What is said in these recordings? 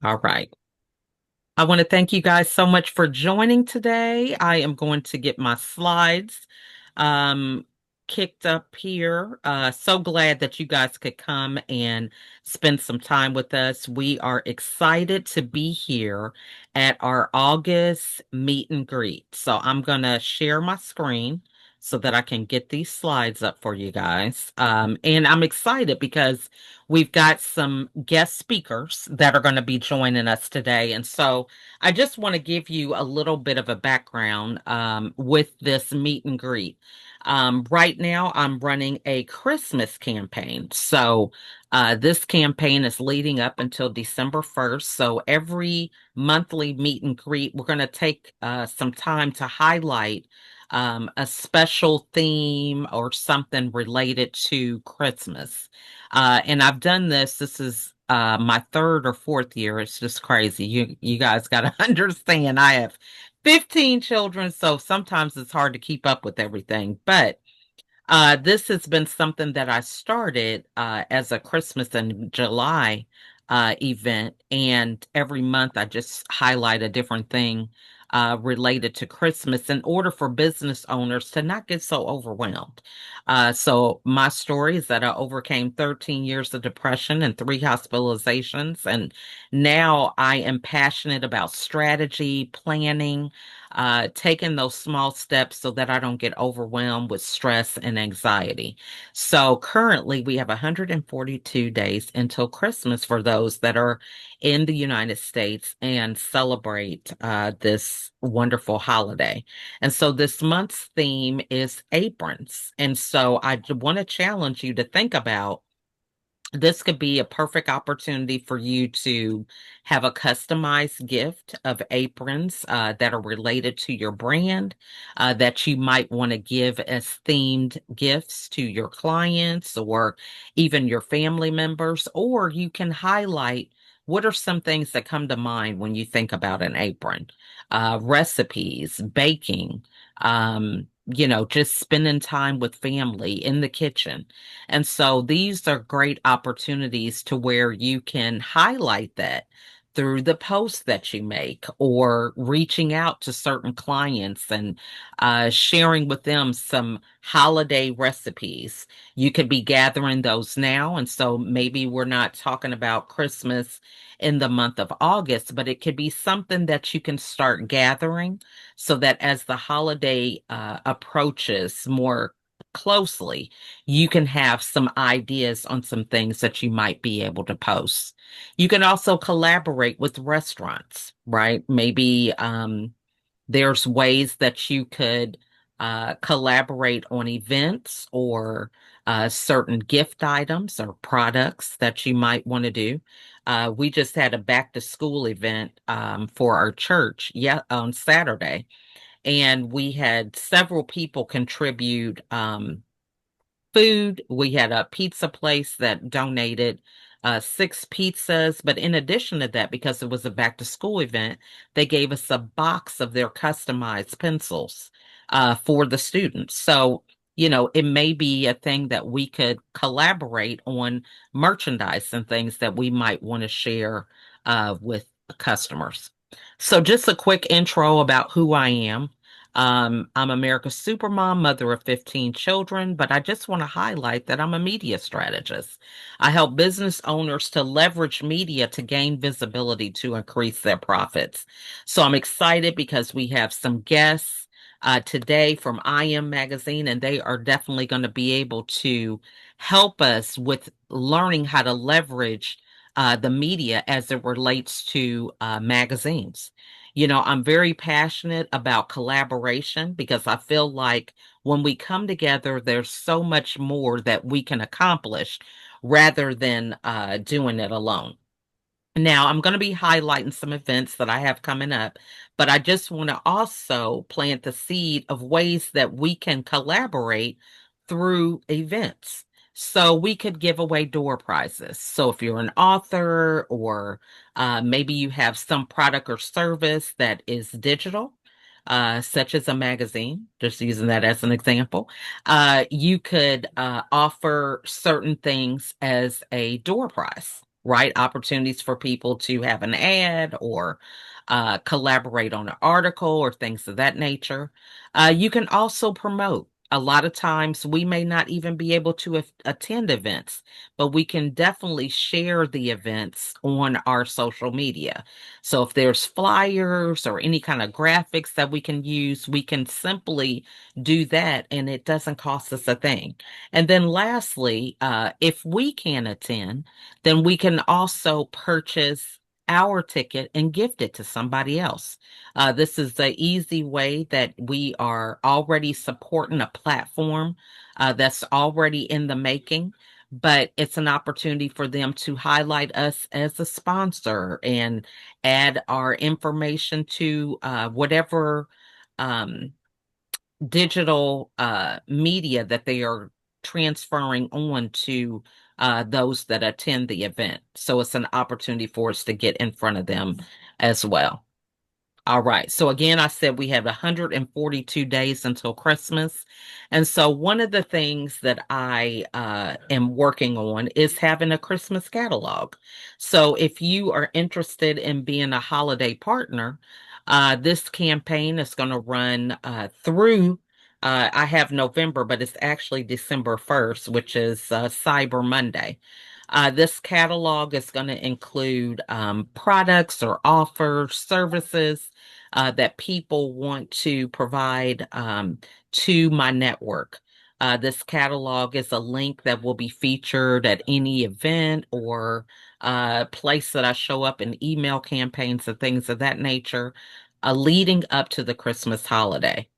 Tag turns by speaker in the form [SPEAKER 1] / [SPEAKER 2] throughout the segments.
[SPEAKER 1] All right. I want to thank you guys so much for joining today. I am going to get my slides um, kicked up here. So glad that you guys could come and spend some time with us. We are excited to be here at our August meet and greet. So I'm going to share my screen so that I can get these slides up for you guys. And I'm excited because we've got some guest speakers that are going to be joining us today. And so I just want to give you a little bit of a background with this meet and greet. Right now, I'm running a Christmas campaign. So, this campaign is leading up until December 1st. So, every monthly meet and greet, we're going to take some time to highlight a special theme or something related to Christmas. And I've done this. This is my third or fourth year. It's just crazy. You guys got to understand. I have 15 children, so sometimes it's hard to keep up with everything. But this has been something that I started as a Christmas and July event, and every month I just highlight a different thing related to Christmas in order for business owners to not get so overwhelmed. So my story is that I overcame 13 years of depression and three hospitalizations, and now I am passionate about strategy, planning, taking those small steps so that I don't get overwhelmed with stress and anxiety. So currently, we have 142 days until Christmas for those that are in the United States and celebrate this wonderful holiday. And so this month's theme is aprons. And so I want to challenge you to think about this could be a perfect opportunity for you to have a customized gift of aprons that are related to your brand that you might want to give as themed gifts to your clients or even your family members. Or you can highlight what are some things that come to mind when you think about an apron, recipes, baking, just spending time with family in the kitchen. And so these are great opportunities to where you can highlight that through the posts that you make or reaching out to certain clients and sharing with them some holiday recipes. You could be gathering those now. And so maybe we're not talking about Christmas in the month of August, but it could be something that you can start gathering so that as the holiday approaches more closely, you can have some ideas on some things that you might be able to post. You can also collaborate with restaurants, right? Maybe there's ways that you could collaborate on events or certain gift items or products that you might want to do. We just had a back to school event for our church, yeah, on Saturday, and we had several people contribute food. We had a pizza place that donated six pizzas. But in addition to that, because it was a back to school event, they gave us a box of their customized pencils for the students. So, it may be a thing that we could collaborate on merchandise and things that we might want to share with customers. So, just a quick intro about who I am. I'm America's Supermom, mother of 15 children, but I just want to highlight that I'm a media strategist. I help business owners to leverage media to gain visibility to increase their profits. So I'm excited because we have some guests today from IM Magazine, and they are definitely going to be able to help us with learning how to leverage the media as it relates to magazines. I'm very passionate about collaboration because I feel like when we come together, there's so much more that we can accomplish rather than doing it alone. Now, I'm going to be highlighting some events that I have coming up, but I just want to also plant the seed of ways that we can collaborate through events. So we could give away door prizes. So if you're an author or maybe you have some product or service that is digital, such as a magazine, just using that as an example, you could offer certain things as a door prize. right? Opportunities for people to have an ad or collaborate on an article or things of that nature. You can also promote. A lot of times we may not even be able to attend events, but we can definitely share the events on our social media. So if there's flyers or any kind of graphics that we can use, we can simply do that and it doesn't cost us a thing. And then lastly, if we can attend, then we can also purchase our ticket and gift it to somebody else. This is the easy way that we are already supporting a platform that's already in the making, but it's an opportunity for them to highlight us as a sponsor and add our information to whatever um, digital media that they are transferring on to those that attend the event. So it's an opportunity for us to get in front of them as well. All right. So again, I said we have 142 days until Christmas. And so one of the things that I am working on is having a Christmas catalog. So if you are interested in being a holiday partner, this campaign is going to run through, I have November, but it's actually December 1st, which is Cyber Monday. This catalog is going to include products or offers, services that people want to provide to my network. This catalog is a link that will be featured at any event or place that I show up in email campaigns and things of that nature, leading up to the Christmas holiday.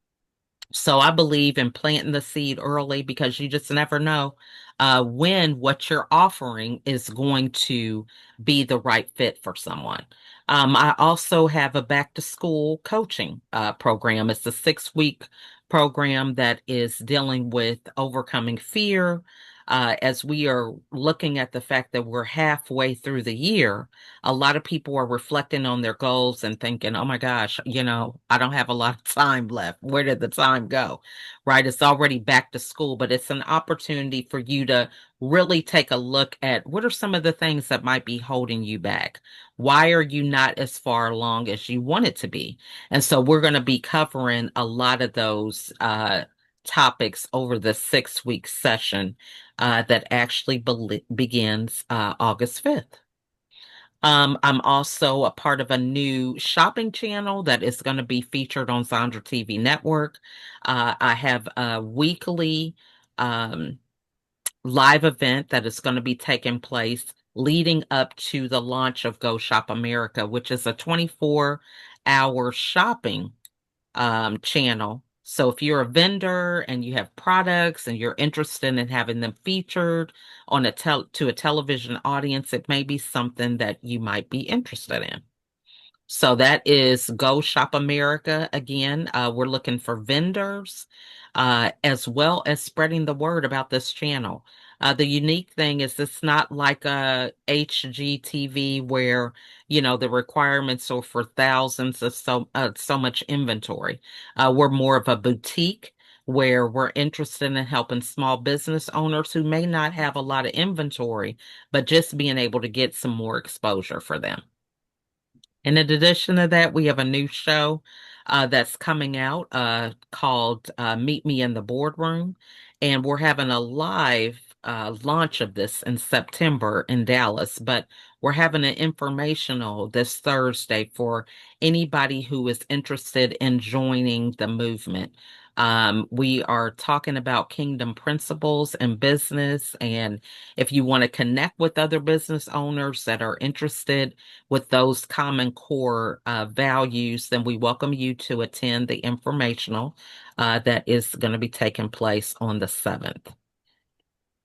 [SPEAKER 1] So I believe in planting the seed early because you just never know when what you're offering is going to be the right fit for someone. I also have a back to school coaching program. It's a 6 week program that is dealing with overcoming fear. As we are looking at the fact that we're halfway through the year, a lot of people are reflecting on their goals and thinking, oh my gosh, I don't have a lot of time left. Where did the time go? Right? It's already back to school, but it's an opportunity for you to really take a look at what are some of the things that might be holding you back? Why are you not as far along as you want it to be? And so we're going to be covering a lot of those topics over the 6 week session that actually begins August 5th. I'm also a part of a new shopping channel that is going to be featured on Zandra TV Network. I have a weekly um, live event that is going to be taking place leading up to the launch of Go Shop America, which is a 24-hour shopping channel. So if you're a vendor and you have products and you're interested in having them featured on to a television audience, it may be something that you might be interested in. So that is Go Shop America. Again, we're looking for vendors, as well as spreading the word about this channel. The unique thing is it's not like a HGTV where, the requirements are for thousands of so much inventory. We're more of a boutique where we're interested in helping small business owners who may not have a lot of inventory, but just being able to get some more exposure for them. And in addition to that, we have a new show that's coming out called Meet Me in the Boardroom. And we're having a live launch of this in September in Dallas, but we're having an informational this Thursday for anybody who is interested in joining the movement. We are talking about kingdom principles and business. And if you want to connect with other business owners that are interested with those common core values, then we welcome you to attend the informational that is going to be taking place on the 7th.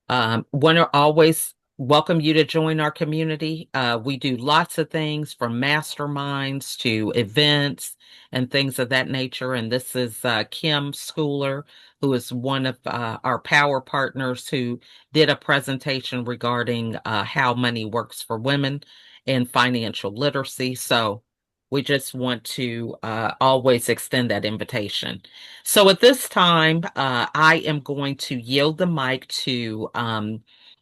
[SPEAKER 1] Want to always welcome you to join our community. We do lots of things from masterminds to events and things of that nature. And this is Kim Schooler, who is one of our power partners who did a presentation regarding how money works for women and financial literacy. So we just want to always extend that invitation. So at this time, I am going to yield the mic to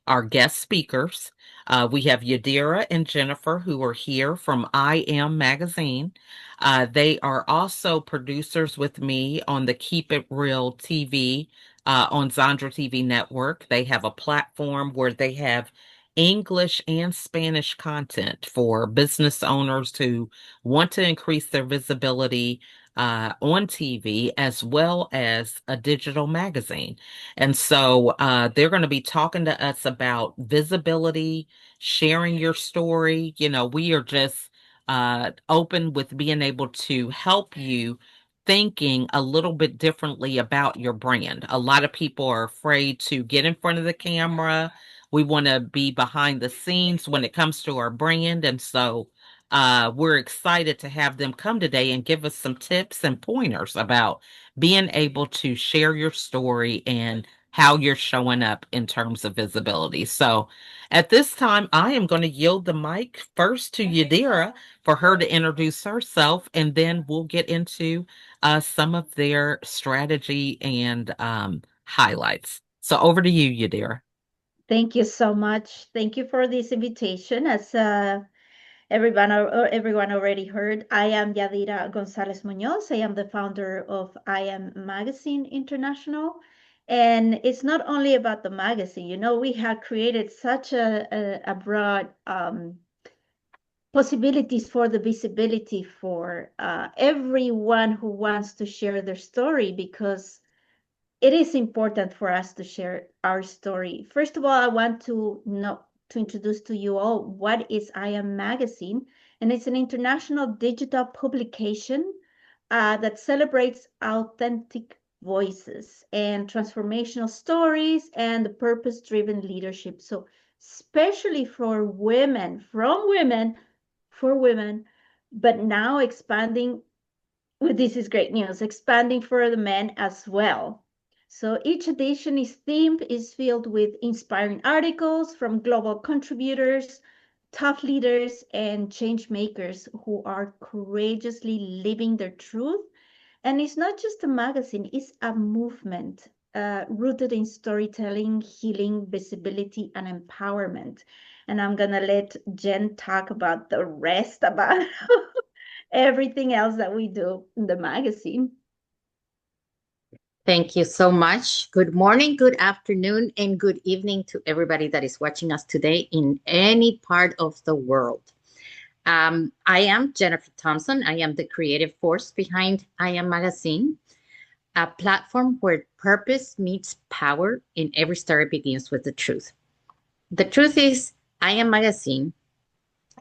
[SPEAKER 1] our guest speakers. We have Yadira and Jennifer who are here from I Am Magazine. They are also producers with me on the Keep It Real TV on Zandra TV Network. They have a platform where they have English and Spanish content for business owners who want to increase their visibility on TV as well as a digital magazine. And so they're going to be talking to us about visibility, sharing your story. We are just open with being able to help you thinking a little bit differently about your brand. A lot of people are afraid to get in front of the camera. We want to be behind the scenes when it comes to our brand. And so we're excited to have them come today and give us some tips and pointers about being able to share your story and how you're showing up in terms of visibility. So at this time, I am going to yield the mic first to Yadira for her to introduce herself, and then we'll get into some of their strategy and highlights. So over to you, Yadira.
[SPEAKER 2] Thank you so much. Thank you for this invitation. As everyone already heard, I am Yadira Gonzalez Munoz. I am the founder of I Am Magazine International. And it's not only about the magazine. We have created such a broad possibilities for the visibility for everyone who wants to share their story, because it is important for us to share our story. First of all, I want to introduce to you all what is I Am Magazine, and it's an international digital publication that celebrates authentic voices and transformational stories and the purpose-driven leadership. So, especially for women, from women, for women, but now expanding well, this is great news, expanding for the men as well. So each edition is filled with inspiring articles from global contributors, tough leaders, and change makers who are courageously living their truth. And it's not just a magazine, it's a movement rooted in storytelling, healing, visibility, and empowerment. And I'm going to let Jen talk about the rest about everything else that we do in the magazine.
[SPEAKER 3] Thank you so much. Good morning, good afternoon, and good evening to everybody that is watching us today in any part of the world. I am Jennifer Thompson. I am the creative force behind I Am Magazine, a platform where purpose meets power and every story begins with the truth. The truth is, I Am Magazine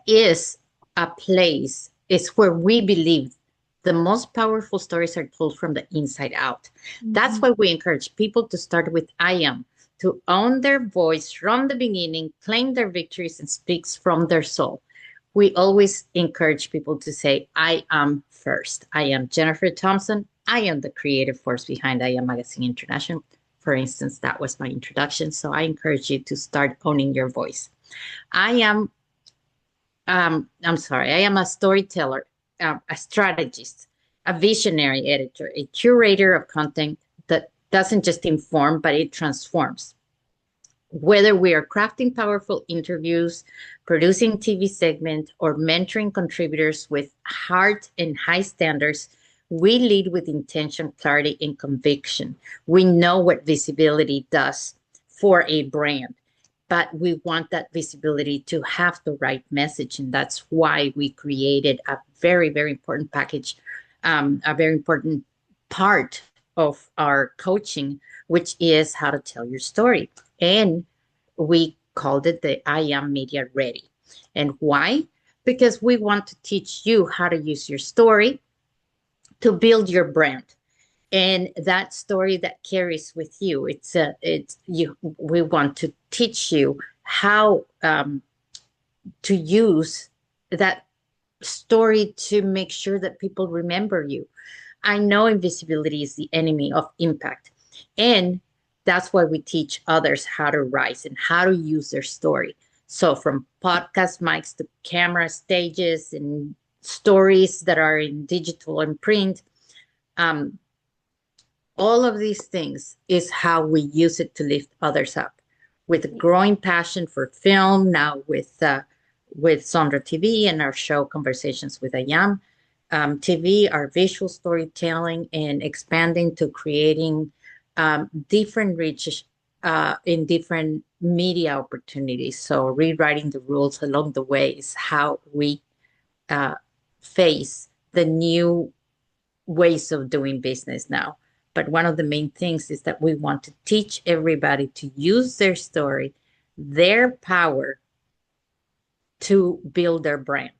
[SPEAKER 3] is a place, it's where we believe the most powerful stories are told from the inside out. Mm-hmm. That's why we encourage people to start with I am, to own their voice from the beginning, claim their victories, and speaks from their soul. We always encourage people to say, I am first. I am Jennifer Thompson. I am the creative force behind I Am Magazine International. For instance, that was my introduction. So I encourage you to start owning your voice. I am a storyteller, a strategist, a visionary editor, a curator of content that doesn't just inform, but it transforms. Whether we are crafting powerful interviews, producing TV segments, or mentoring contributors with heart and high standards, we lead with intention, clarity, and conviction. We know what visibility does for a brand, but we want that visibility to have the right message. And that's why we created a very, very important package, a very important part of our coaching, which is how to tell your story. And we called it the I Am Media Ready. And why? Because we want to teach you how to use your story to build your brand. And that story that carries with you, we want to teach you how to use that story to make sure that people remember you. I know invisibility is the enemy of impact. And that's why we teach others how to rise and how to use their story. So from podcast mics to camera stages and stories that are in digital and print, all of these things is how we use it to lift others up. with a growing passion for film, now with Sondra TV and our show Conversations with Ayam TV, our visual storytelling, and expanding to creating different reaches in different media opportunities. So rewriting the rules along the way is how we uh, face the new ways of doing business now. But one of the main things is that we want to teach everybody to use their story, their power to build their brand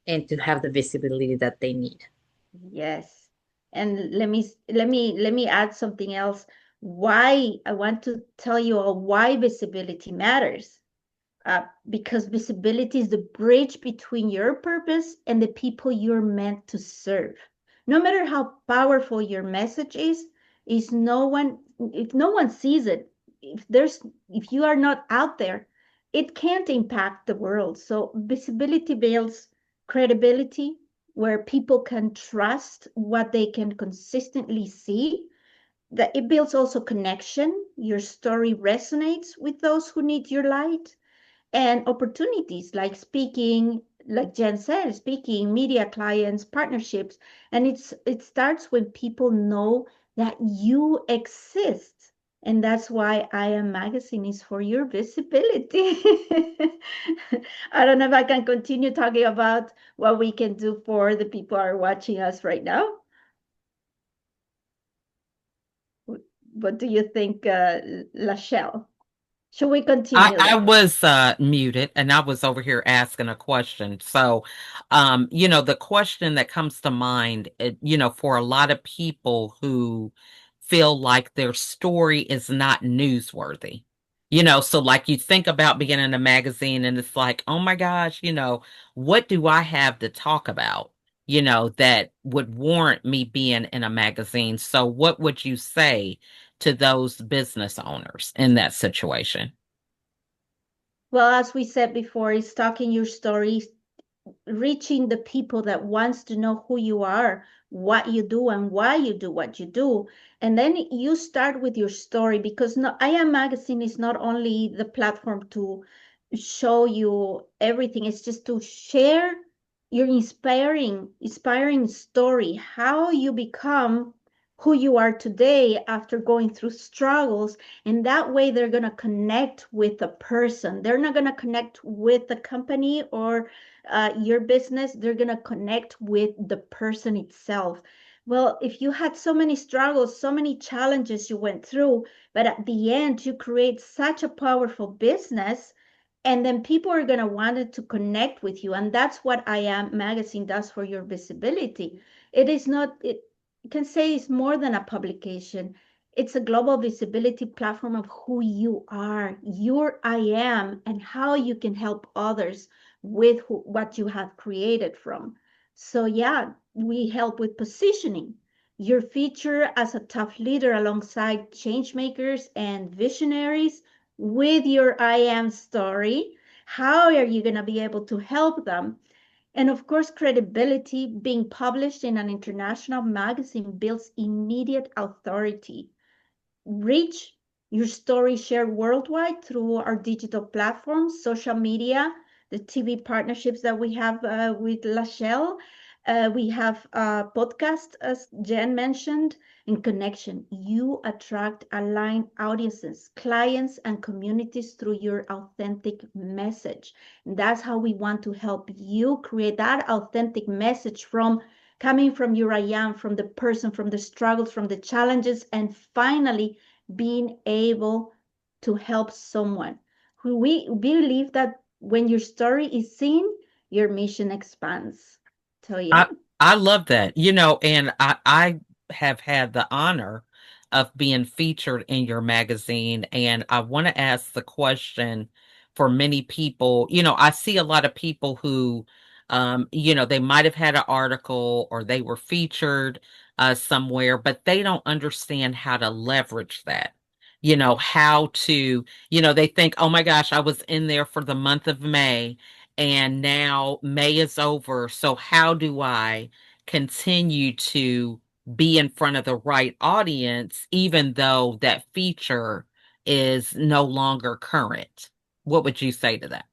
[SPEAKER 3] and to have the visibility that they need.
[SPEAKER 2] Yes. And let me add something else. Why I want to tell you all why visibility matters. Because visibility is the bridge between your purpose and the people you're meant to serve. No matter how powerful your message is no one if no one sees it, if you are not out there, it can't impact the world. So visibility builds credibility where people can trust what they can consistently see. That it builds also connection. Your story resonates with those who need your light, and opportunities like speaking, like Jen said, speaking, media clients, partnerships. And it starts when people know that you exist. And that's why I Am Magazine is for your visibility. I don't know if I can continue talking about what we can do for the people who are watching us right now. What do you think, LaChelle? Should we
[SPEAKER 1] I
[SPEAKER 2] continue?
[SPEAKER 1] was muted and I was over here asking a question. So, the question that comes to mind, for a lot of people who feel like their story is not newsworthy. So like you think about being in a magazine and it's like, oh my gosh, what do I have to talk about? That would warrant me being in a magazine. So what would you say to those business owners in that situation?
[SPEAKER 2] Well, as we said before, is talking your story, reaching the people that wants to know who you are, what you do, and why you do what you do. And then you start with your story, because no, I Am Magazine is not only the platform to show you everything, it's just to share your inspiring story, how you become who you are today after going through struggles. And that way they're going to connect with the person. They're not going to connect with the company or your business. They're going to connect with the person itself. Well, if you had so many struggles, so many challenges you went through, but at the end you create such a powerful business, and then people are going to want to connect with you. And that's what I Am Magazine does for your visibility. It is not, it can say it's more than a publication. It's a global visibility platform of who you are, your I am, and how you can help others with what you have created from. So yeah, we help with positioning your feature as a tough leader alongside change makers and visionaries with your I am story. How are you going to be able to help them? And of course, credibility. Being published in an international magazine builds immediate authority. Reach your story shared worldwide through our digital platforms, social media, the TV partnerships that we have with LaChelle. We have a podcast, as Jen mentioned, in connection. You attract aligned audiences, clients, and communities through your authentic message. And that's how we want to help you create that authentic message from coming from your I am, from the person, from the struggles, from the challenges, and finally being able to help someone. We believe that when your story is seen, your mission expands. So yeah.
[SPEAKER 1] I I love that. And I have had the honor of being featured in your magazine, and I want to ask the question for many people. I see a lot of people who they might have had an article or they were featured somewhere, but they don't understand how to leverage that. How to, they think, "Oh my gosh, I was in there for the month of May and now May is over. So how do I continue to be in front of the right audience, even though that feature is no longer current. What would you say to that?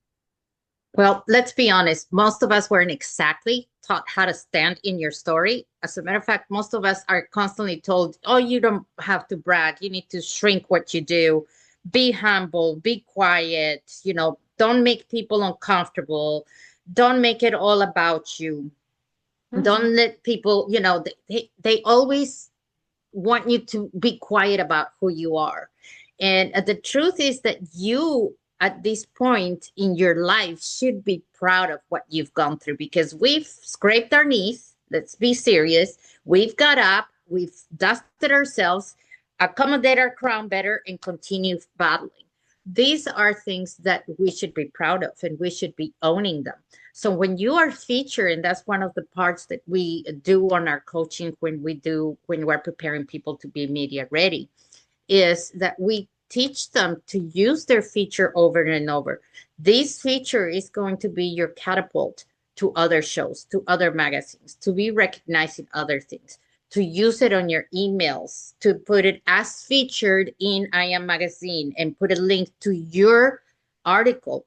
[SPEAKER 3] Well, let's be honest. Most of us weren't exactly taught how to stand in your story. As a matter of fact, most of us are constantly told, oh, you don't have to brag. You need to shrink what you do. Be humble, be quiet, don't make people uncomfortable. Don't make it all about you.
[SPEAKER 2] Mhm.
[SPEAKER 3] Don't let people, they always want you to be quiet about who you are. And the truth is that you, at this point in your life, should be proud of what you've gone through because we've scraped our knees. Let's be serious. We've got up, we've dusted ourselves, accommodate our crown better, and continue battling. These are things that we should be proud of and we should be owning them. So when you are featured, and that's one of the parts that we do on our coaching when we're preparing people to be media ready, is that we teach them to use their feature over and over. This feature is going to be your catapult to other shows, to other magazines, to be recognized in other things, to use it on your emails, to put it as featured in I Am Magazine and put a link to your article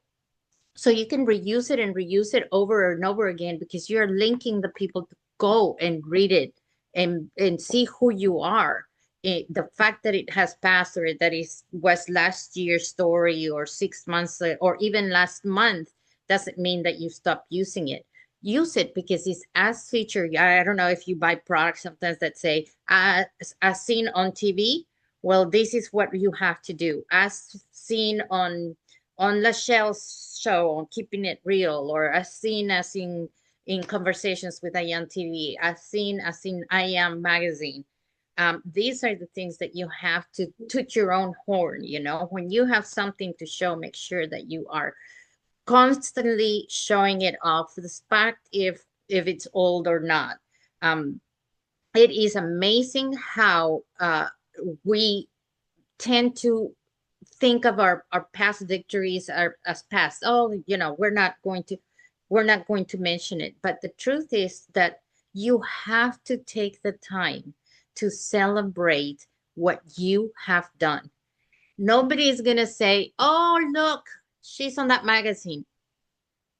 [SPEAKER 3] so you can reuse it over and over again because you're linking the people to go and read it and see who you are. The fact that it has passed or that it was last year's story or 6 months or even last month doesn't mean that you stop using it. Use it because it's as featured. I don't know if you buy products sometimes that say as seen on TV. Well, this is what you have to do. As seen on LaChelle's show on Keeping It Real, or as seen as in conversations with I Am TV, as in I Am magazine. These are the things that you have to toot your own horn. When you have something to show, make sure that you are constantly showing it off, despite if it's old or not. Um, it is amazing how we tend to think of our past victories as past. Oh, we're not going to mention it. But the truth is that you have to take the time to celebrate what you have done. Nobody is going to say, oh, look, she's on that magazine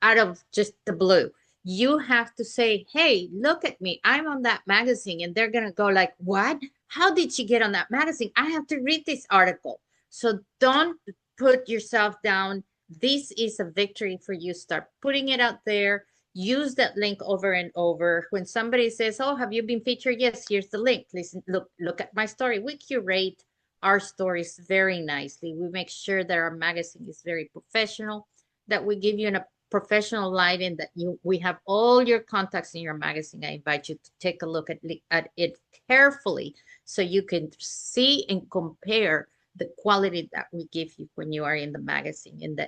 [SPEAKER 3] out of just the blue. You have to say, hey, look at me. I'm on that magazine. And they're going to go like, what? How did she get on that magazine? I have to read this article. So don't put yourself down. This is a victory for you. Start putting it out there. Use that link over and over. When somebody says, oh, have you been featured? Yes, here's the link. Listen, look at my story. We curate our stories very nicely. We make sure that our magazine is very professional, that we give you an professional lighting, that we have all your contacts in your magazine. I invite you to take a look at it carefully so you can see and compare the quality that we give you when you are in the magazine and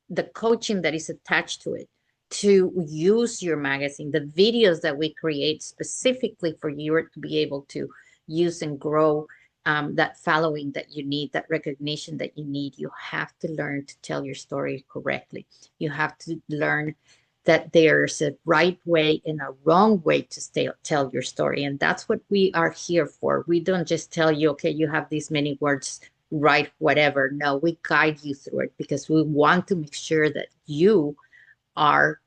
[SPEAKER 3] the coaching that is attached to it to use your magazine, the videos that we create specifically for you to be able to use and grow that following that you need, that recognition that you need. You have to learn to tell your story correctly. You have to learn that there's a right way and a wrong way to tell your story. And that's what we are here for. We don't just tell you, okay, you have these many words, write whatever. No, we guide you through it because we want to make sure that you are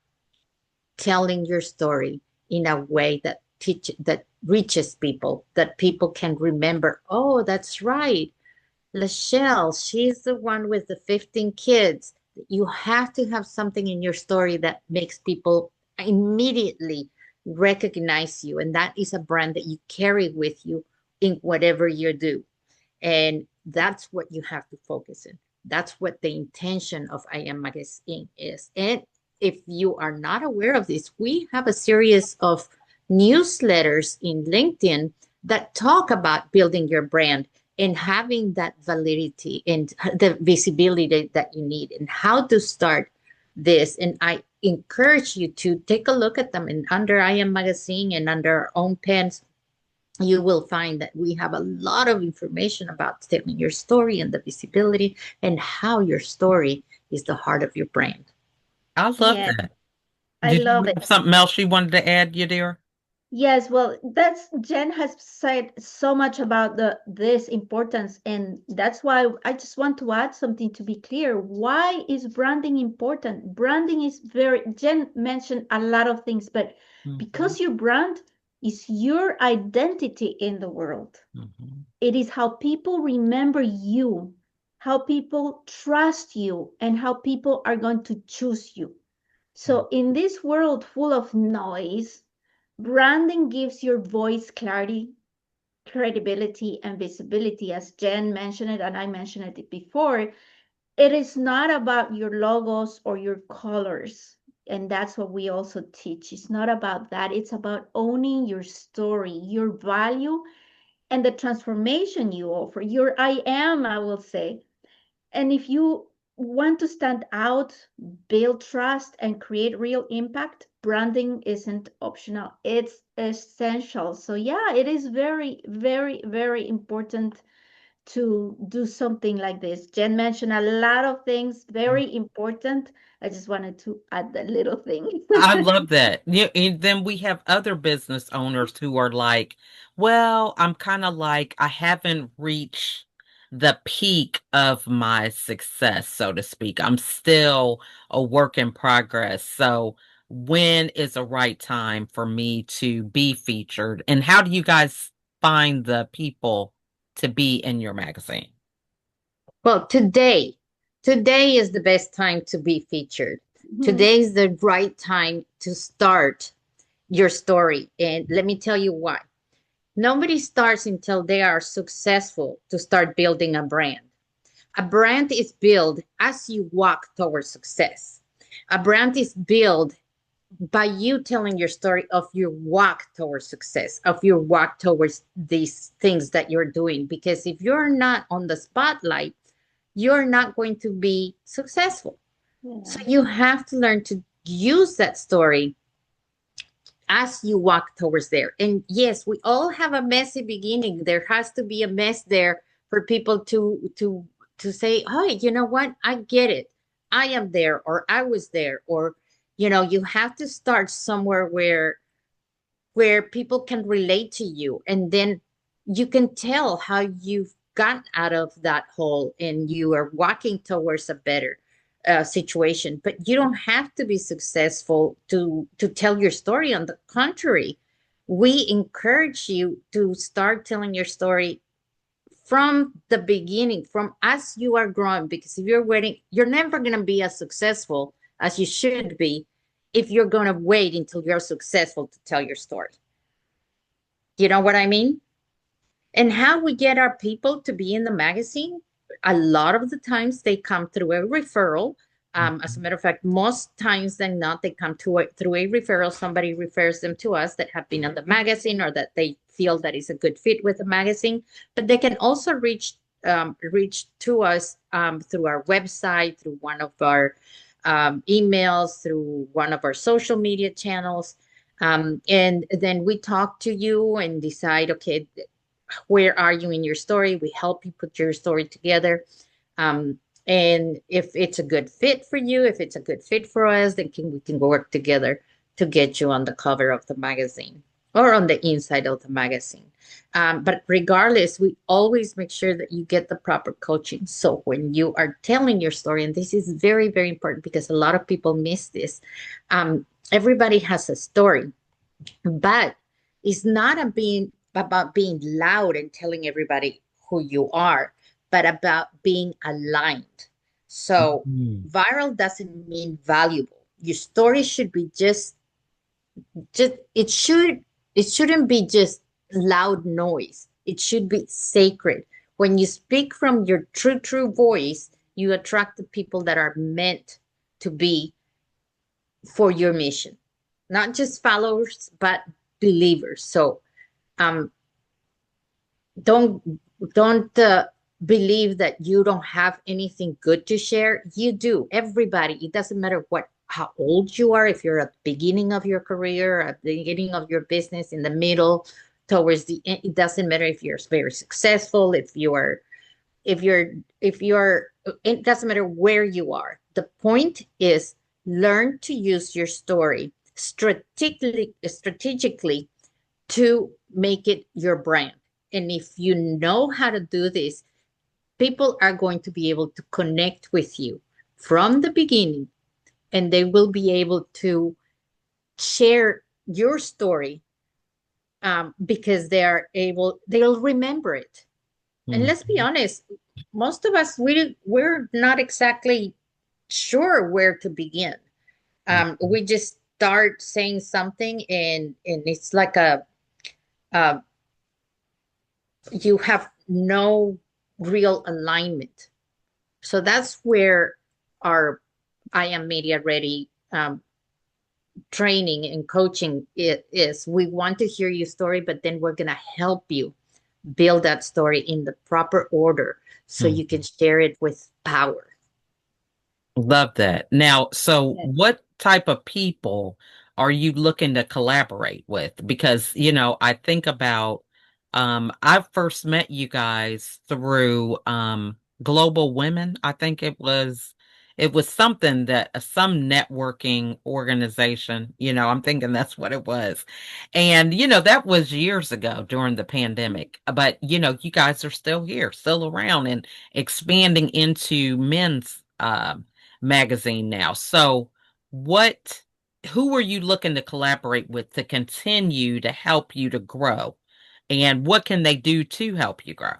[SPEAKER 3] telling your story in a way that reaches people, that people can remember, oh, that's right, LaChelle, she's the one with the 15 kids. You have to have something in your story that makes people immediately recognize you. And that is a brand that you carry with you in whatever you do. And that's what you have to focus in. That's what the intention of I Am Magazine is. And if you are not aware of this, we have a series of newsletters in LinkedIn that talk about building your brand and having that validity and the visibility that you need and how to start this. And I encourage you to take a look at them. And under I Am Magazine and under our own pens, you will find that we have a lot of information about telling your story and the visibility and how your story is the heart of your brand.
[SPEAKER 1] I love
[SPEAKER 2] Yeah,
[SPEAKER 1] that.
[SPEAKER 2] I
[SPEAKER 1] Did you
[SPEAKER 2] love it.
[SPEAKER 1] have something else you wanted to add, Yadira?
[SPEAKER 2] Yes, well, that's Jen has said so much about this importance, and that's why I just want to add something to be clear. Why is branding important? Branding is very, Jen mentioned a lot of things, but
[SPEAKER 1] Mhm,
[SPEAKER 2] because your brand is your identity in the world,
[SPEAKER 1] mhm,
[SPEAKER 2] it is how people remember you, how people trust you, and how people are going to choose you.
[SPEAKER 1] mhm,
[SPEAKER 2] So, in this world full of noise, branding gives your voice clarity, credibility, and visibility. As Jen mentioned it, and I mentioned it before, it is not about your logos or your colors. And that's what we also teach. It's not about that. It's about owning your story, your value, and the transformation you offer. Your I am, I will say. And if you want to stand out, build trust, and create real impact, branding isn't optional. It's essential. So, yeah, it is very, very, very important to do something like this. Jen mentioned a lot of things,
[SPEAKER 1] mhm.
[SPEAKER 2] very important. I just wanted to add that little thing.
[SPEAKER 1] I love that. Yeah, and then we have other business owners who are like, well, I'm kind of like, I haven't reached the peak of my success, so to speak. I'm still a work in progress. So, when is the right time for me to be featured? And how do you guys find the people to be in your magazine?
[SPEAKER 3] Well, today is the best time to be featured.
[SPEAKER 2] Mhm.
[SPEAKER 3] Today is the right time to start your story. And let me tell you why. Nobody starts until they are successful to start building a brand. A brand is built as you walk towards success. A brand is built by you telling your story of your walk towards success, of your walk towards these things that you're doing. Because if you're not on the spotlight, you're not going to be successful. So
[SPEAKER 2] Yeah.
[SPEAKER 3] you have to learn to use that story as you walk towards there. And yes, we all have a messy beginning. There has to be a mess there for people to say, "Oh, you know what? I get it. I am there, or I was there." Or, you have to start somewhere where people can relate to you, and then you can tell how you've gotten out of that hole and you are walking towards a better situation. But you don't have to be successful to tell your story. On the contrary, we encourage you to start telling your story from the beginning, from as you are growing, because if you're waiting, you're never going to be as successful as you should be if you're going to wait until you're successful to tell your story. You know what I mean? And how we get our people to be in the magazine, a lot of the times they come through a referral. As a matter of fact, most times than not, they come through a referral. Somebody refers them to us that have been on the magazine or that they feel that is a good fit with the magazine. But they can also reach to us through our website, through one of our emails, through one of our social media channels. And then we talk to you and decide, okay, where are you in your story? We help you put your story together. Um, and if it's a good fit for you, if it's a good fit for us, then we can work together to get you on the cover of the magazine or on the inside of the magazine. But regardless, we always make sure that you get the proper coaching. So when you are telling your story, and this is very, very important because a lot of people miss this, everybody has a story, but it's not about being loud and telling everybody who you are, but about being aligned. So
[SPEAKER 1] Mhm.
[SPEAKER 3] viral doesn't mean valuable. Your story should be just it shouldn't be just loud noise. It should be sacred. When you speak from your true voice, you attract the people that are meant to be for your mission, not just followers, but believers. So um, don't don't believe that you don't have anything good to share. You do. Everybody. It doesn't matter how old you are. If you're at the beginning of your career, at the beginning of your business, in the middle, towards the end. It doesn't matter if you're very successful. If you're it doesn't matter where you are. The point is learn to use your story strategically to make it your brand. And if you know how to do this, people are going to be able to connect with you from the beginning, and they will be able to share your story, because they'll remember it. And let's be
[SPEAKER 1] Mhm.
[SPEAKER 3] honest, most of us, we're not exactly sure where to begin.
[SPEAKER 1] Mhm.
[SPEAKER 3] We just start saying something, and it's like uh, you have no real alignment. So that's where our I Am Media Ready training and coaching is. We want to hear your story, but then we're going to help you build that story in the proper order so you can
[SPEAKER 1] Mhm.
[SPEAKER 3] share it with power.
[SPEAKER 1] Love that. Now, so
[SPEAKER 2] Yes.
[SPEAKER 1] what type of people are you looking to collaborate with? Because, I think about I first met you guys through Global Women. I think it was something that some networking organization, I'm thinking that's what it was. And, that was years ago during the pandemic. But, you guys are still here, still around and expanding into men's magazine now. So, what, who are you looking to collaborate with to continue to help you to grow? And what can they do to help you grow?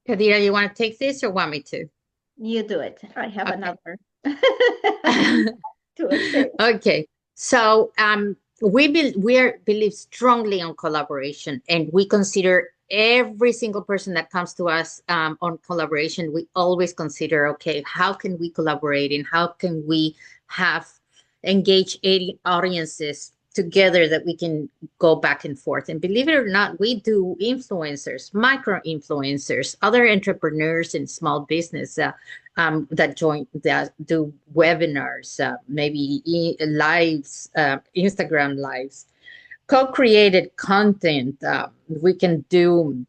[SPEAKER 3] Kadira, you want to take this or want me to?
[SPEAKER 2] You do it. I have
[SPEAKER 3] Okay.
[SPEAKER 2] another to say.
[SPEAKER 3] Okay. So we believe strongly on collaboration, and we consider every single person that comes to us on collaboration. We always consider, okay, how can we collaborate, and how can we have engage audiences together that we can go back and forth. And believe it or not, we do influencers, micro influencers, other entrepreneurs in small business that do webinars, maybe lives, Instagram lives, co-created content. We can do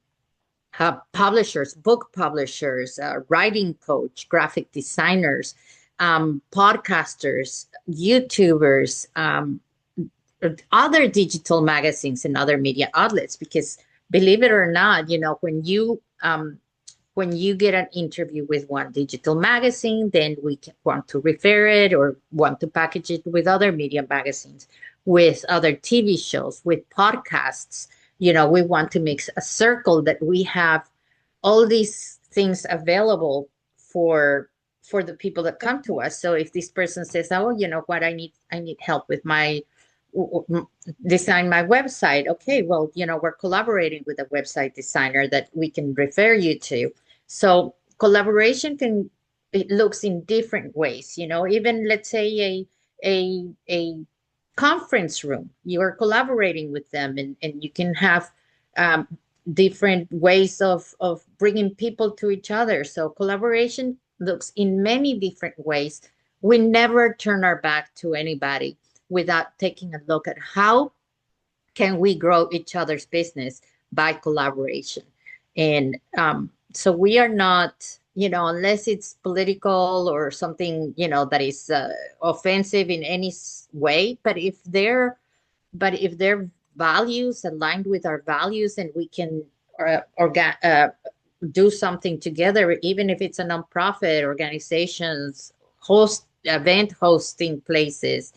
[SPEAKER 3] publishers, book publishers, writing coach, graphic designers, podcasters, YouTubers, other digital magazines and other media outlets. Because believe it or not, when you get an interview with one digital magazine, then we want to refer it or want to package it with other media magazines, with other TV shows, with podcasts. We want to make a circle that we have all these things available for the people that come to us. So if this person says, "Oh, you know what, I need help with my design my website," okay, well, we're collaborating with a website designer that we can refer you to. So collaboration it looks in different ways. Even let's say a conference room, you are collaborating with them, and you can have um, different ways of bringing people to each other. So collaboration looks in many different ways. We never turn our back to anybody without taking a look at how can we grow each other's business by collaboration. And so we are not, unless it's political or something, that is offensive in any way. But if their values aligned with our values, and we can do something together, even if it's a nonprofit organizations, host event hosting places,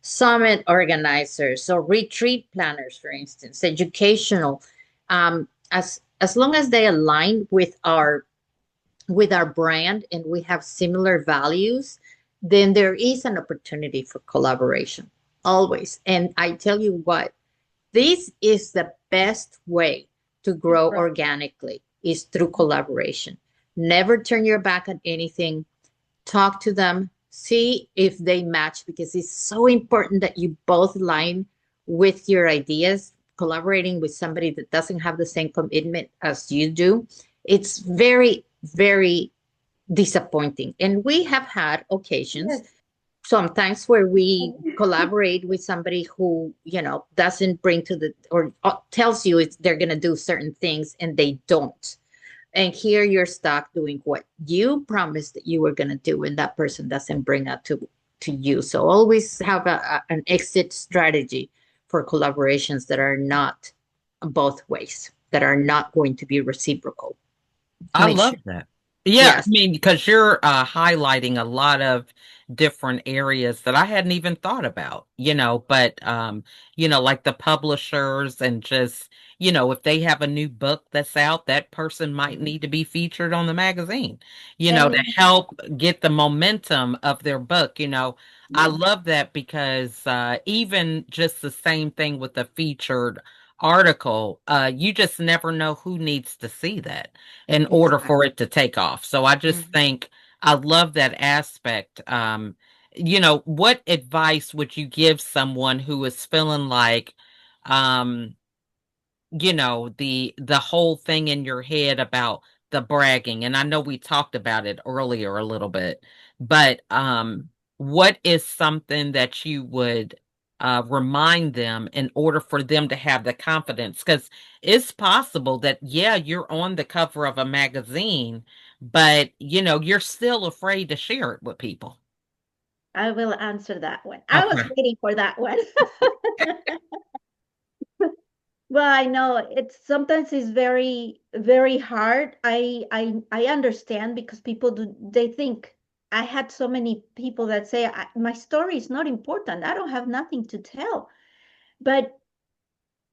[SPEAKER 3] summit organizers, or retreat planners, for instance, educational, as long as they align with our brand and we have similar values, then there is an opportunity for collaboration always. And I tell you what, this is the best way to grow organically, is through collaboration. Never turn your back on anything. Talk to them, see if they match, because it's so important that you both line with your ideas. Collaborating with somebody that doesn't have the same commitment as you do, it's very, very disappointing. And we have had occasions
[SPEAKER 2] Yes.
[SPEAKER 3] sometimes where we collaborate with somebody who doesn't bring to the or tells you they're going to do certain things, and they don't. And here you're stuck doing what you promised that you were going to do, and that person doesn't bring that to you. So always have an exit strategy for collaborations that are not both ways, that are not going to be reciprocal.
[SPEAKER 1] I
[SPEAKER 3] Make
[SPEAKER 1] love
[SPEAKER 3] sure.
[SPEAKER 1] that. Yeah, I
[SPEAKER 3] Yes.
[SPEAKER 1] mean, because you're highlighting a lot of different areas that I hadn't even thought about, but like the publishers and just, if they have a new book that's out, that person might need to be featured on the magazine,
[SPEAKER 2] And
[SPEAKER 1] to help get the momentum of their book. I
[SPEAKER 2] yeah,
[SPEAKER 1] love that because even just the same thing with the featured article, you just never know who needs to see that in order
[SPEAKER 2] exactly.
[SPEAKER 1] for it to take off. So I just
[SPEAKER 3] Mhm.
[SPEAKER 1] think I love that aspect. What advice would you give someone who is feeling like, um, the whole thing in your head about the bragging? And I know we talked about it earlier a little bit, but what is something that you would remind them in order for them to have the confidence? Because it's possible that, yeah, you're on the cover of a magazine, but you're still afraid to share it with people.
[SPEAKER 2] I will answer that one. I was
[SPEAKER 1] Okay.
[SPEAKER 2] waiting for that one. Well, I know it's sometimes it's very, very hard. I understand because people do they think I had so many people that say my story is not important. I don't have nothing to tell. But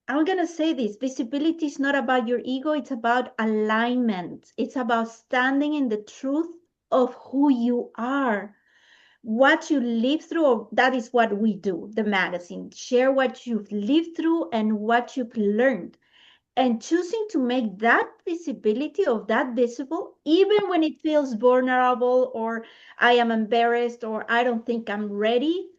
[SPEAKER 2] I'm gonna say this: visibility is not about your ego. It's about alignment. It's about standing in the truth of who you are, what you live through. That is what we do, the magazine. Share what you've lived through and what you've learned, and choosing to make that visibility of that visible, even when it feels vulnerable or I am embarrassed or I don't think I'm ready,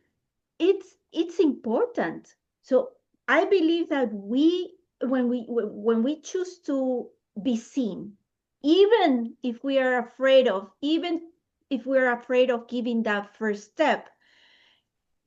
[SPEAKER 2] it's important. So I believe that when we choose to be seen, even if we're afraid of giving that first step,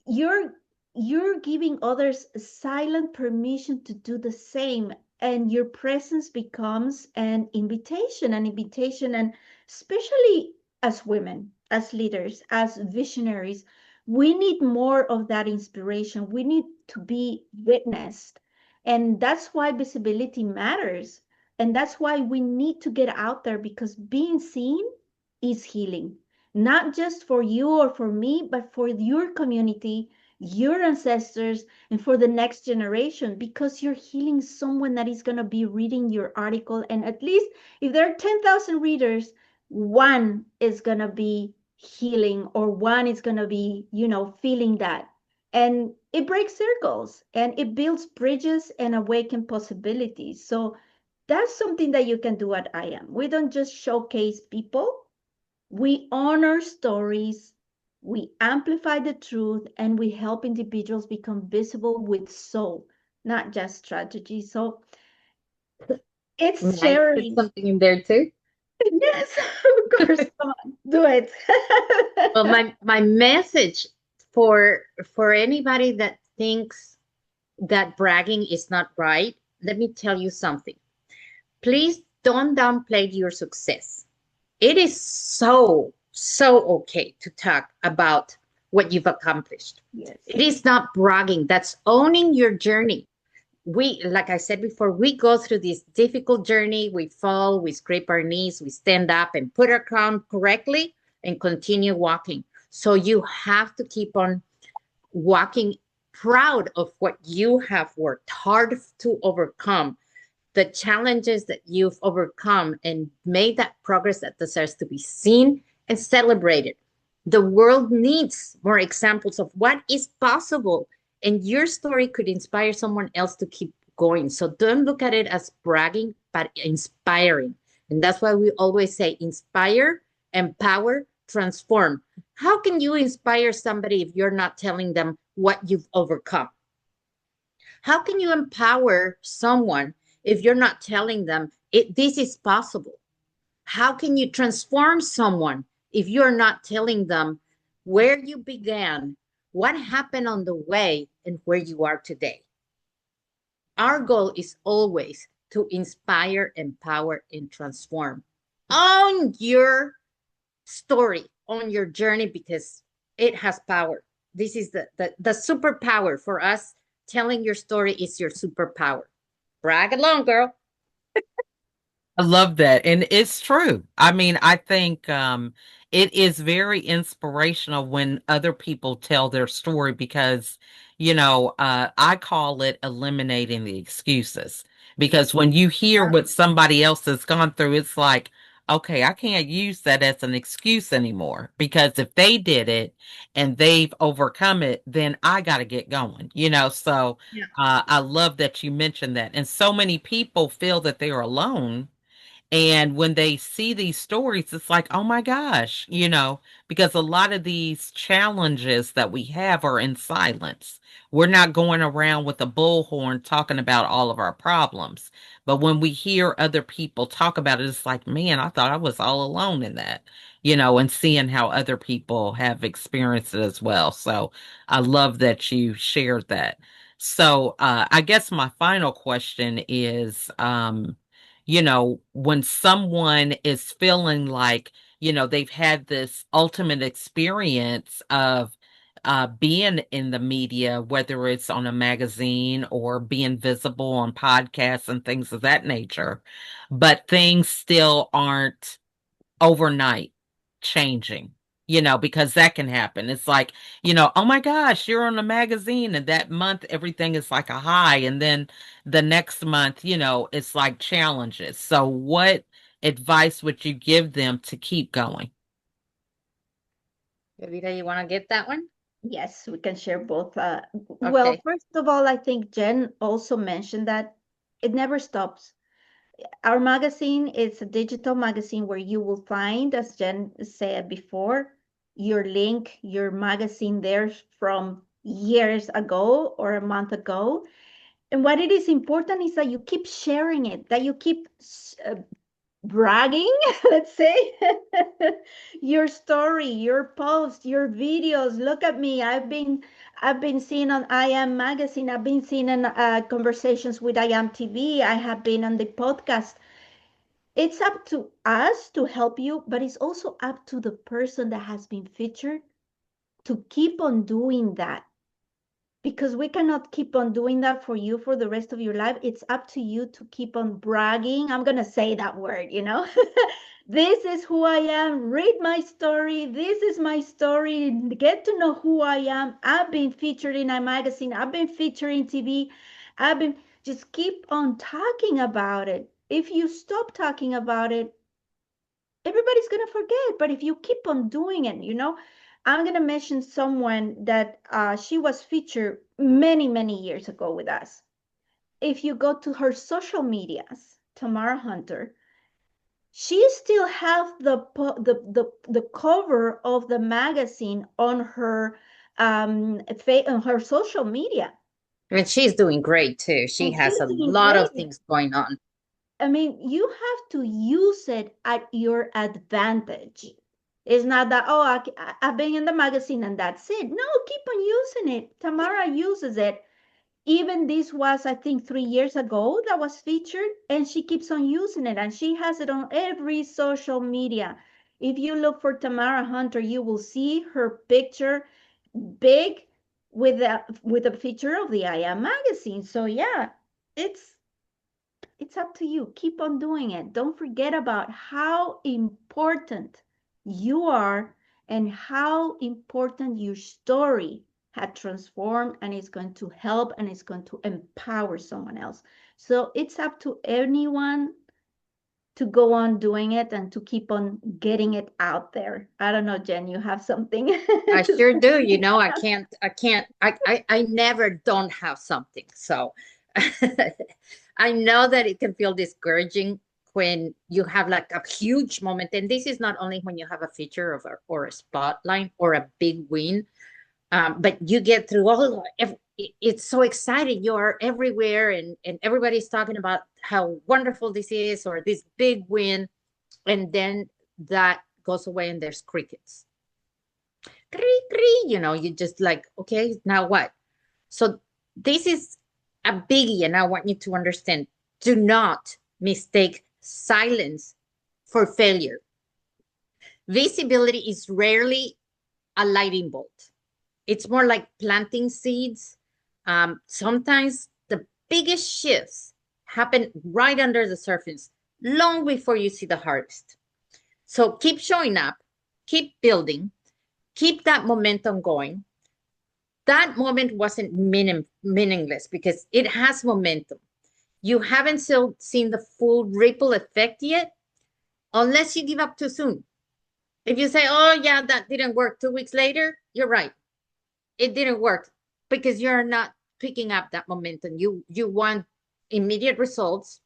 [SPEAKER 2] you're you're giving others silent permission to do the same, and your presence becomes an invitation. And especially as women, as leaders, as visionaries, we need more of that inspiration. We need to be witnessed, and that's why visibility matters, and that's why we need to get out there, because being seen is healing, not just for you or for me, but for your community, your ancestors, and for the next generation, because you're healing someone that is going to be reading your article. And at least if there are 10,000 readers, one is going to be healing, or one is going to be, feeling that. And it breaks circles and it builds bridges and awaken possibilities. So that's something that you can do at I Am. We don't just showcase people, we honor stories, we amplify the truth, and we help individuals become visible with soul, not just strategy. So it's
[SPEAKER 3] May I put
[SPEAKER 2] sharing.
[SPEAKER 3] something in there too?
[SPEAKER 2] Yes, of course. Come on, do it.
[SPEAKER 3] Well, my message for anybody that thinks that bragging is not right, let me tell you something. Please don't downplay your success. It is so okay to talk about what you've accomplished.
[SPEAKER 2] Yes.
[SPEAKER 3] It is not bragging. That's owning your journey. We, like I said before, we go through this difficult journey. We fall, we scrape our knees, we stand up and put our crown correctly and continue walking. So you have to keep on walking, proud of what you have worked hard to overcome, the challenges that you've overcome, and made that progress that deserves to be seen and celebrated. The world needs more examples of what is possible, and your story could inspire someone else to keep going. So don't look at it as bragging, but inspiring. And that's why we always say inspire, empower, transform. How can you inspire somebody if you're not telling them what you've overcome? How can you empower someone if you're not telling them this is possible? How can you transform someone if you're not telling them where you began, what happened on the way, and where you are today? Our goal is always to inspire, empower, and transform. Own your story, on your journey, because it has power. This is the superpower for us telling your story is your superpower. Brag along, girl.
[SPEAKER 1] I love that. And it's true. I mean, I think it is very inspirational when other people tell their story because, I call it eliminating the excuses. Because when you hear what somebody else has gone through, it's like, okay, I can't use that as an excuse anymore. Because if they did it and they've overcome it, then I got to get going. So
[SPEAKER 3] Yeah.
[SPEAKER 1] I love that you mentioned that. And so many people feel that they are alone and when they see these stories, it's like, oh my gosh, because a lot of these challenges that we have are in silence. We're not going around with a bullhorn talking about all of our problems. But when we hear other people talk about it, it's like, man, I thought I was all alone in that, and seeing how other people have experienced it as well. So I love that you shared that. So I guess my final question is, when someone is feeling like, they've had this ultimate experience of being in the media, whether it's on a magazine or being visible on podcasts and things of that nature, but things still aren't overnight changing, because that can happen. It's like, oh my gosh, you're on a magazine and that month everything is like a high. And then the next month, it's like challenges. So what advice would you give them to keep going?
[SPEAKER 3] Evita, you want to get that one?
[SPEAKER 2] Yes, we can share both. Well,
[SPEAKER 3] Okay.
[SPEAKER 2] first of all, I think Jen also mentioned that it never stops. Our magazine is a digital magazine where you will find, as Jen said before, your link, your magazine there from years ago or a month ago. And what it is important is that you keep sharing it, that you keep bragging, let's say, your story, your post, your videos. Look at me. I've been seen on I Am magazine. I've been seen in conversations with I Am TV. I have been on the podcast. It's up to us to help you, but it's also up to the person that has been featured to keep on doing that, because we cannot keep on doing that for you for the rest of your life. It's up to you to keep on bragging. I'm going to say that word. This is who I am. Read my story. This is my story. Get to know who I am. I've been featured in a magazine. I've been featured in TV. I've been just keep on talking about it. If you stop talking about it, everybody's going to forget. But if you keep on doing it, I'm going to mention someone that she was featured many, many years ago with us. If you go to her social medias, Tamara Hunter, she still has the cover of the magazine on her social media.
[SPEAKER 3] And she's doing great too. She
[SPEAKER 2] And
[SPEAKER 3] has
[SPEAKER 2] she's
[SPEAKER 3] a
[SPEAKER 2] doing
[SPEAKER 3] lot
[SPEAKER 2] great.
[SPEAKER 3] of things going on.
[SPEAKER 2] I mean, you have to use it at your advantage. It's not that, oh, I've been in the magazine and that's it. No, keep on using it. Tamara uses it. Even this was, I think, 3 years ago that was featured, and she keeps on using it, and she has it on every social media. If you look for Tamara Hunter, you will see her picture big with a picture of the I Am magazine. So yeah, it's it's up to you. Keep on doing it. Don't forget about how important you are and how important your story had transformed and is going to help and is going to empower someone else. So it's up to anyone to go on doing it and to keep on getting it out there. I don't know, Jen, you have something
[SPEAKER 3] I
[SPEAKER 2] to
[SPEAKER 3] sure do.
[SPEAKER 2] say?
[SPEAKER 3] I never don't have something. So I know that it can feel discouraging when you have like a huge moment. And this is not only when you have a feature of or a spotlight or a big win, but you get through it's so exciting. You are everywhere and everybody's talking about how wonderful this is or this big win. And then that goes away and there's crickets. You just like, okay, now what? So this is a biggie, and I want you to understand, do not mistake silence for failure. Visibility is rarely a lighting bolt. It's more like planting seeds Sometimes the biggest shifts happen right under the surface, long before you see the harvest. So keep showing up, keep building, keep that momentum going. That moment wasn't meaningless because it has momentum. You haven't still seen the full ripple effect yet, unless you give up too soon. If you say, oh, yeah, that didn't work 2 weeks later, you're right. It didn't work because you're not picking up that momentum. You want immediate results.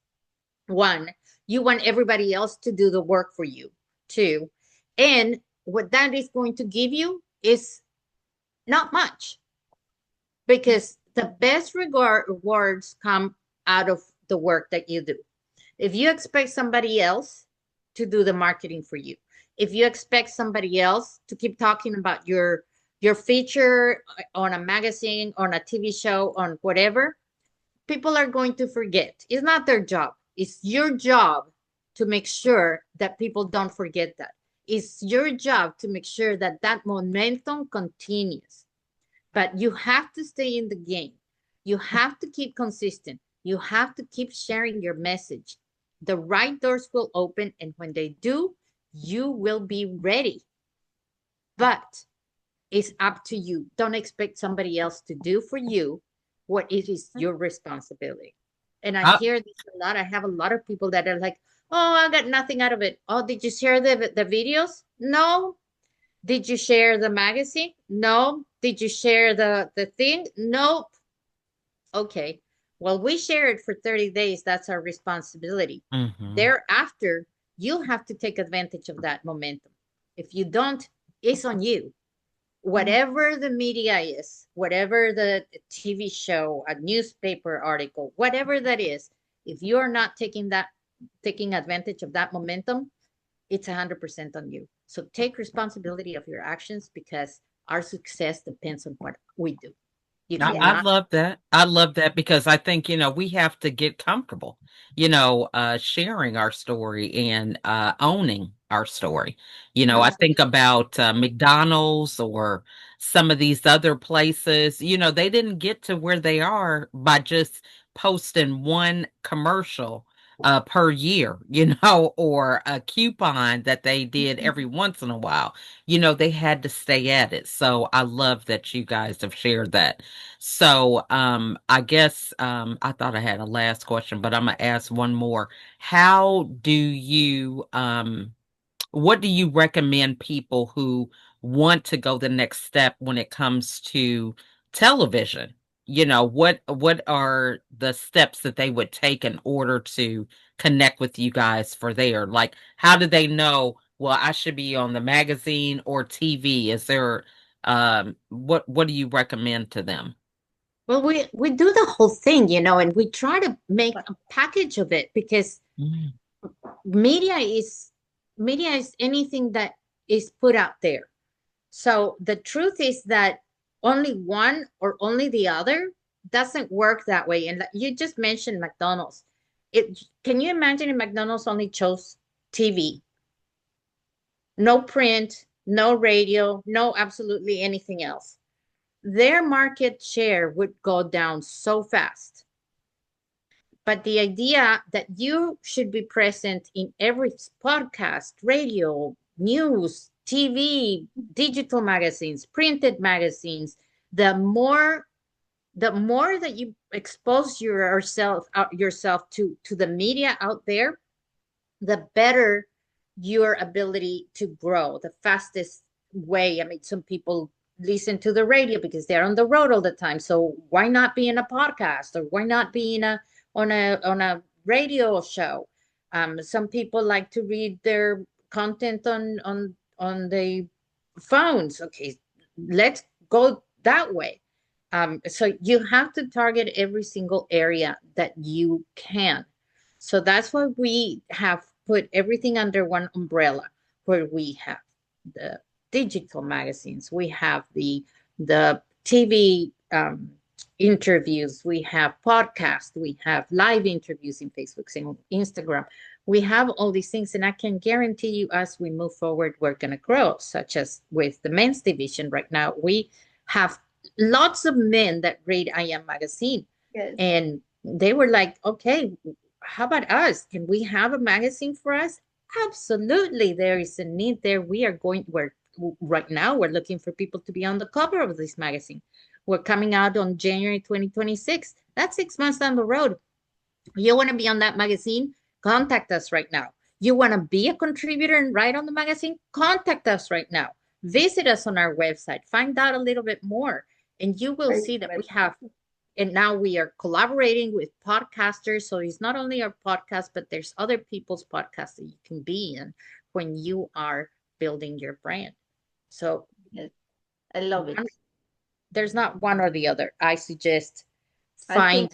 [SPEAKER 3] One, you want everybody else to do the work for you. Two, and what that is going to give you is not much, because the best rewards come out of the work that you do. If you expect somebody else to do the marketing for you, if you expect somebody else to keep talking about your feature on a magazine, on a TV show, on whatever, people are going to forget. It's not their job. It's your job to make sure that people don't forget that. It's your job to make sure that that momentum continues. But you have to stay in the game. You have to keep consistent. You have to keep sharing your message. The right doors will open, and when they do, you will be ready. But it's up to you. Don't expect somebody else to do for you what it is your responsibility. And I
[SPEAKER 1] I,
[SPEAKER 3] hear this a lot. I have a lot of people that are like, oh, I got nothing out of it. Oh, did you share the videos? No. Did you share the magazine? No. Did you share the thing? Nope. Okay. Well, we share it for 30 days. That's our responsibility.
[SPEAKER 1] mhm.
[SPEAKER 3] Thereafter, you have to take advantage of that momentum. If you don't, it's on you. Whatever the media is, whatever the TV show, a newspaper article, whatever that is, if you're not taking advantage of that momentum, it's 100% on you. So take responsibility of your actions, because our success depends on what we do. You
[SPEAKER 2] Yeah.
[SPEAKER 1] I
[SPEAKER 3] cannot.
[SPEAKER 1] love that. I love that because I think, we have to get comfortable, sharing our story and owning our story. I think
[SPEAKER 3] Absolutely.
[SPEAKER 1] about McDonald's or some of these other places, they didn't get to where they are by just posting one commercial per year, or a coupon that they did every once in a while. They had to stay at it. So I love that you guys have shared that. So, I guess I thought I had a last question, but I'm gonna ask one more. How do you what do you recommend people who want to go the next step when it comes to television? What are the steps that they would take in order to connect with you guys for there? Like, how do they know, well, I should be on the magazine or TV? Is there what do you recommend to them?
[SPEAKER 3] Well, we do the whole thing, and we try to make a package of it, because
[SPEAKER 1] Mm.
[SPEAKER 3] media is media is anything that is put out there. So the truth is that only one or only the other doesn't work that way. And you just mentioned McDonald's. Can you imagine if McDonald's only chose TV? No print, no radio, no absolutely anything else. Their market share would go down so fast. But the idea that you should be present in every podcast, radio, news, TV, digital magazines, printed magazines, the more that you expose yourself to the media out there, the better your ability to grow. The fastest way. I mean, some people listen to the radio because they're on the road all the time. So why not be in a podcast, or why not be in a on a radio show? Some people like to read their content on the phones. Okay, let's go that way. So you have to target every single area that you can. So that's why we have put everything under one umbrella, where we have the digital magazines, we have the TV interviews, we have podcasts, we have live interviews in Facebook and Instagram. We have all these things, and I can guarantee you, as we move forward, we're going to grow, such as with the men's division right now. We have lots of men that read I Am magazine,
[SPEAKER 2] Yes.
[SPEAKER 3] and they were like, okay, how about us? Can we have a magazine for us? Absolutely, there is a need there. We're right now we're looking for people to be on the cover of this magazine. We're coming out on January 2026. That's 6 months down the road. You want to be on that magazine? Contact us right now. You want to be a contributor and write on the magazine? Contact us right now. Visit us on our website. Find out a little bit more. And you will
[SPEAKER 2] Very
[SPEAKER 3] see that we
[SPEAKER 2] good.
[SPEAKER 3] have, and now we are collaborating with podcasters. So it's not only our podcast, but there's other people's podcasts that you can be in when you are building your brand. So
[SPEAKER 2] Yes. I love
[SPEAKER 3] one,
[SPEAKER 2] it.
[SPEAKER 3] there's not one or the other. I suggest
[SPEAKER 2] I think
[SPEAKER 3] find,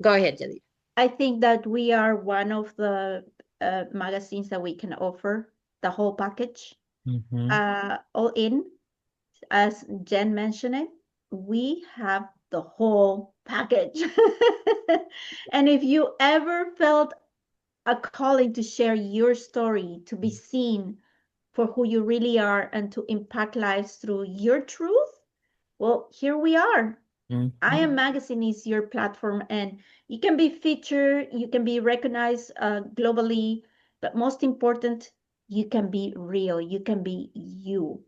[SPEAKER 3] go ahead, Jelly.
[SPEAKER 2] I think that we are one of the magazines that we can offer the whole package.
[SPEAKER 1] Hmm.
[SPEAKER 2] All in, as Jen mentioned it, we have the whole package. And if you ever felt a calling to share your story, to be seen for who you really are, and to impact lives through your truth, well, here we are. I
[SPEAKER 1] Hmm.
[SPEAKER 2] Am Magazine is your platform, and you can be featured, you can be recognized globally, but most important, you can be real, you can be you.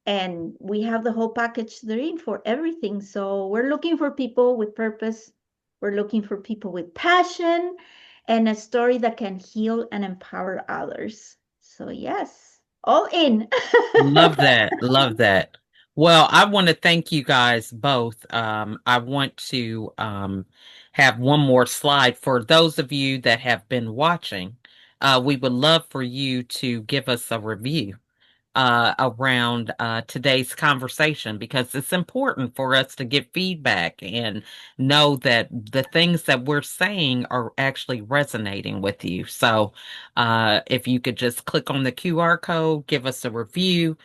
[SPEAKER 2] And we have the whole package therein for everything. So we're looking for people with purpose, we're looking for people with passion, and a story that can heal and empower others. So, yes, all in.
[SPEAKER 1] Love that. Love that. Well, I want to thank you guys both. I want to have one more slide for those of you that have been watching. We would love for you to give us a review around today's conversation, because it's important for us to get feedback and know that the things that we're saying are actually resonating with you. So if you could just click on the QR code, give us a review,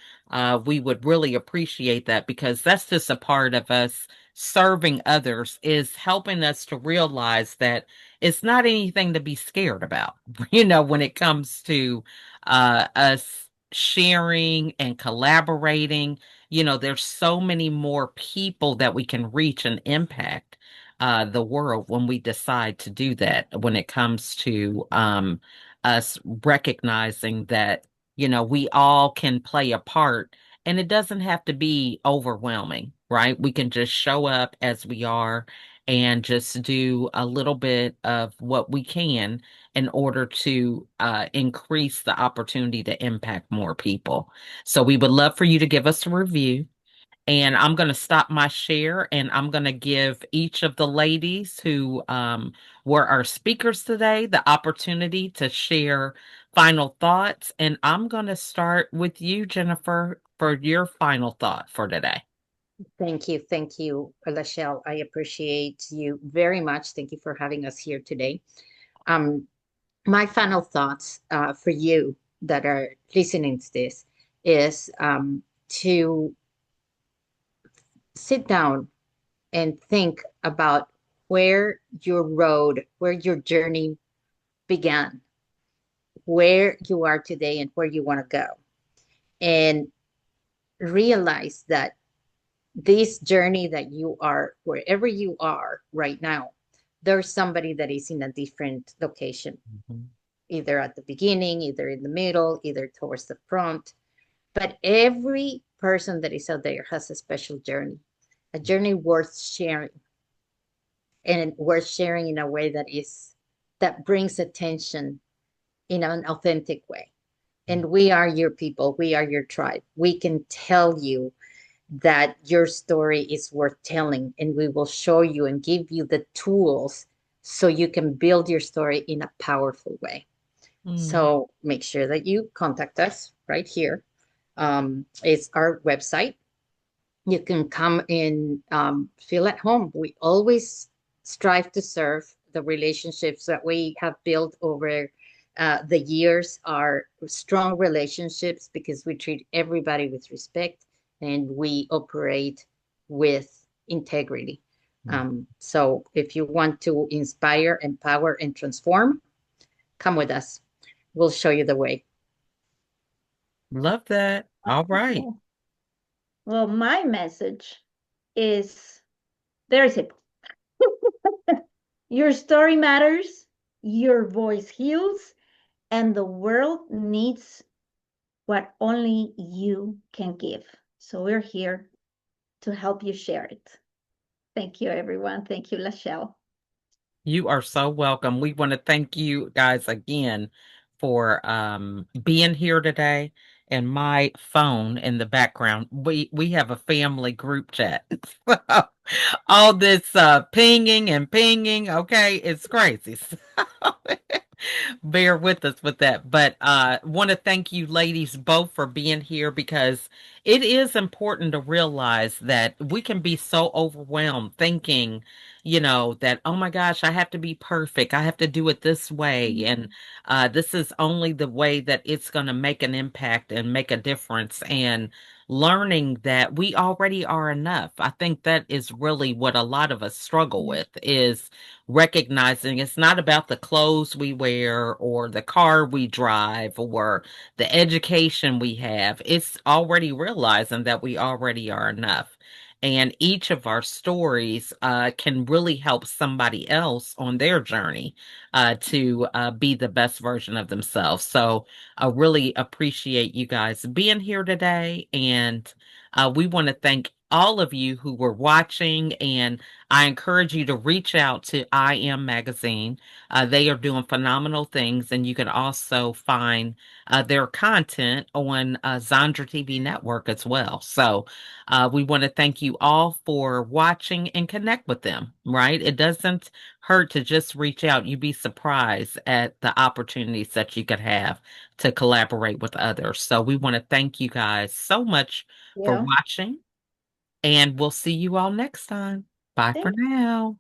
[SPEAKER 1] we would really appreciate that, because that's just a part of us serving others, is helping us to realize that it's not anything to be scared about, when it comes to us sharing and collaborating. There's so many more people that we can reach and impact the world when we decide to do that, when it comes to us recognizing that, we all can play a part, and it doesn't have to be overwhelming, right? We can just show up as we are and just do a little bit of what we can in order to increase the opportunity to impact more people. So we would love for you to give us a review. And I'm going to stop my share, and I'm going to give each of the ladies who were our speakers today the opportunity to share final thoughts. And I'm going to start with you, Jennifer, for your final thought for today.
[SPEAKER 3] Thank you, LaChelle. I appreciate you very much. Thank you for having us here today. Um, my final thoughts for you that are listening to this is to sit down and think about where your journey began, where you are today, and where you want to go. And realize that this journey that you are, wherever you are right now, there's somebody that is in a different location,
[SPEAKER 1] Mhm.
[SPEAKER 3] either at the beginning, either in the middle, either towards the front. But every person that is out there has a special journey, a journey worth sharing, and worth sharing in a way that brings attention in an authentic way. And we are your people, we are your tribe. We can tell you that your story is worth telling, and we will show you and give you the tools so you can build your story in a powerful way.
[SPEAKER 1] Mm.
[SPEAKER 3] So make sure that you contact us right here. It's our website. You can come and feel at home. We always strive to serve. The relationships that we have built over the years are strong relationships because we treat everybody with respect and we operate with integrity. So if you want to inspire, empower, and transform, come with us. We'll show you the way.
[SPEAKER 1] Love that. All right.
[SPEAKER 2] Well, my message is very simple. Your story matters, your voice heals, and the world needs what only you can give. So we're here to help you share it. Thank you, everyone. Thank you, LaChelle.
[SPEAKER 1] You are so welcome. We want to thank you guys again for being here today. And my phone in the background, we have a family group chat. So, all this pinging and pinging, okay, it's crazy. Bear with us with that. But want to thank you ladies both for being here because it is important to realize that we can be so overwhelmed thinking, that, oh my gosh, I have to be perfect. I have to do it this way. And this is only the way that it's going to make an impact and make a difference. And learning that we already are enough. I think that is really what a lot of us struggle with is recognizing it's not about the clothes we wear or the car we drive or the education we have. It's already realizing that we already are enough. And each of our stories can really help somebody else on their journey to be the best version of themselves. So I really appreciate you guys being here today. And we want to thank all of you who were watching, and I encourage you to reach out to I Am Magazine. They are doing phenomenal things, and you can also find their content on Zandra TV Network as well. So we want to thank you all for watching and connect with them, right? It doesn't hurt to just reach out. You'd be surprised at the opportunities that you could have to collaborate with others. So we want to thank you guys so much for
[SPEAKER 2] Yeah.
[SPEAKER 1] watching, and we'll see you all next time. Bye for
[SPEAKER 2] Thank
[SPEAKER 1] now.